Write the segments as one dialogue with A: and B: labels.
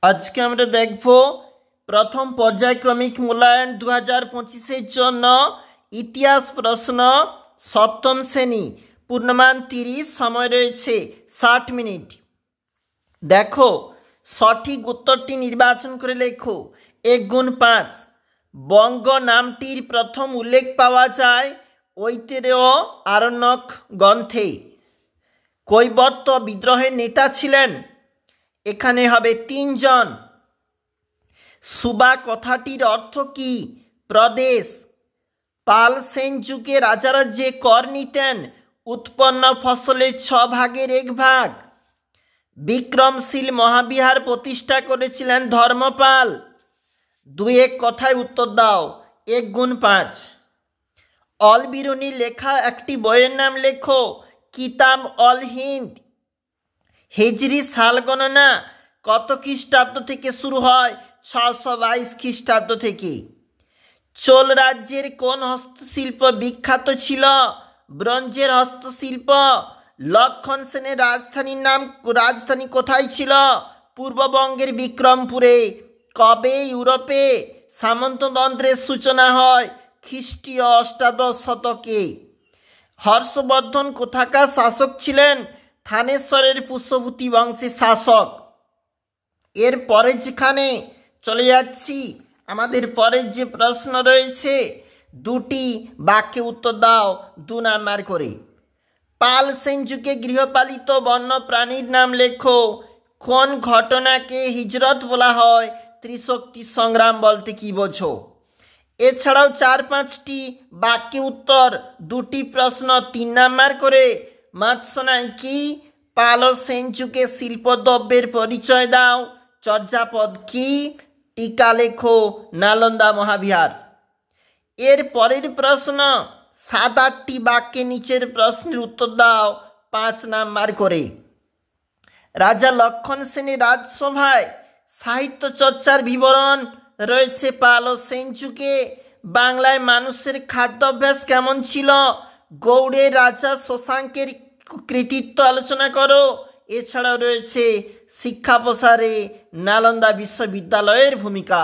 A: আজকে আমরা দেখব প্রথম পর্যায়ক্রমিক মূল্যায়ন 2025-এর জন্য ইতিহাস প্রশ্ন সপ্তম শ্রেণী পূর্ণমান 30 সময় রয়েছে 60 মিনিট। দেখো সঠিক উত্তরটি নির্বাচন করে লেখো। 1 × 5 বঙ্গ নামটির প্রথম উল্লেখ পাওয়া যায় ঐতরেয় আরণ্যক গ্রন্থে। কৈবর্ত বিদ্রোহের নেতা ছিলেন, এখানে হবে 3 জন। সুবা কথাটির অর্থ কি? প্রদেশ। পাল সেন যুগে রাজারা যে কর নিতেন উৎপন্ন ফসলের 6 ভাগের 1 ভাগ। বিক্রমশীল মহাবিহার প্রতিষ্ঠা করেছিলেন ধর্মপাল। 2-1 কথায় উত্তর দাও। 1 × 5 অল বিরুনি লেখা একটি বইয়ের নাম লেখো। কিতাব অল হিন্দ। হিজরি সাল গণনা কত খ্রিস্টাব্দ থেকে শুরু হয়? 622 খ্রিস্টাব্দ থেকে। চোল রাজ্যের কোন হস্তশিল্প বিখ্যাত ছিল? ব্রোঞ্জের হস্তশিল্প। লক্ষণ সেনের রাজধানী কোথায় ছিল? পূর্ববঙ্গের বিক্রমপুরে। কবে ইউরোপে সামন্ততন্ত্রের সূচনা হয়? খ্রিস্টীয় অষ্টাদশ শতকে। হর্ষবর্ধন কোথাকার শাসক ছিলেন? থানেশ্বরের পুষ্যভূতি বংশের শাসক। এর পরে যেখানে চলে যাচ্ছি, আমাদের পরের যে প্রশ্ন রয়েছে 2টি বাক্যে উত্তর দাও 2 নাম্বার করে। পাল সেন যুগে গৃহপালিত বন্য প্রাণীর নাম লেখো। কোন ঘটনাকে হিজরত বলা হয়? ত্রিশক্তি সংগ্রাম বলতে কি বোঝো? এছাড়াও 4-5টি বাক্যে উত্তর 2টি প্রশ্ন 3 নাম্বার করে। মাৎসনায় কি? পাল ও সেন যুগে শিল্পদ্রব্যের পরিচয় দাও। চর্যাপদ কি? টিকা লেখো নালন্দা মহাবিহার। এর পরের প্রশ্ন 7-8টি বাক্যে নিচের প্রশ্নের উত্তর দাও 5 নাম্বার করে। রাজা লক্ষণ সেনের রাজসভায় সাহিত্য চর্চার বিবরণ রয়েছে পাল ও সেন যুগে। বাংলায় মানুষের খাদ্যাভ্যাস কেমন ছিল? গৌড়ের রাজা শশাঙ্কের কৃতিত্ব আলোচনা করো। এছাড়াও রয়েছে শিক্ষা প্রসারে নালন্দা বিশ্ববিদ্যালয়ের ভূমিকা।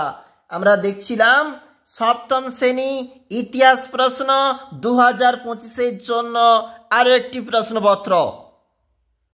A: আমরা দেখছিলাম সপ্তম শ্রেণী ইতিহাস প্রশ্ন 2025-এর জন্য আরও একটি প্রশ্নপত্র।